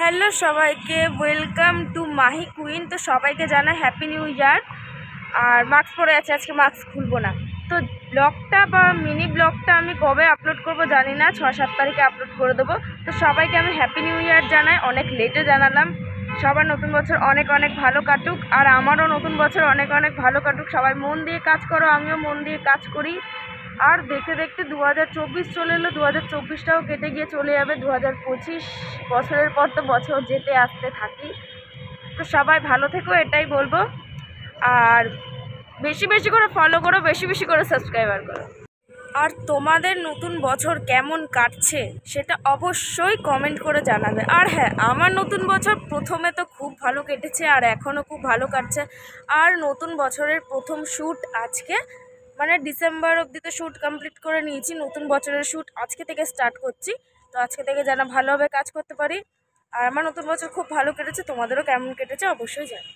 Hello সবাইকে, welcome to Mahi queen. তো সবাইকে জানাই হ্যাপি নিউ ইয়ার। আর মাস্ক পরে আছে, আজকে মাস্ক খুলবো না। তো ব্লগটা বা মিনি ব্লগটা আমি কবে আপলোড করব জানি না, 6-7 তারিখে আপলোড করে দেবো। তো সবাইকে আমি হ্যাপি নিউ ইয়ার জানাই, অনেক লেটে জানালাম। সবার নতুন বছর অনেক অনেক ভালো কাটুক, আর আমারও নতুন বছর অনেক অনেক ভালো কাটুক। সবাই মন দিয়ে কাজ করো, আমিও মন দিয়ে কাজ করি। আর দেখতে দেখতে 2024 চলে এলো, 2024টাও কেটে গিয়ে চলে যাবে 2025। বছরের পর তো বছর যেতে আসতে থাকি। তো সবাই ভালো থেকো, এটাই বলবো। আর বেশি বেশি করে ফলো করো, বেশি বেশি করে সাবস্ক্রাইবার করো। আর তোমাদের নতুন বছর কেমন কাটছে সেটা অবশ্যই কমেন্ট করে জানাবে। আর হ্যাঁ, আমার নতুন বছর প্রথমে তো খুব ভালো কেটেছে, আর এখনও খুব ভালো কাটছে। আর নতুন বছরের প্রথম শ্যুট আজকে, মানে ডিসেম্বর অবধি তো শ্যুট কমপ্লিট করে নিয়েছি, নতুন বছরের শ্যুট আজকে থেকে স্টার্ট করছি। তো আজকে থেকে যেন ভালোভাবে কাজ করতে পারি। আর আমার নতুন বছর খুব ভালো কেটেছে, তোমাদেরও কেমন কেটেছে অবশ্যই জানাও।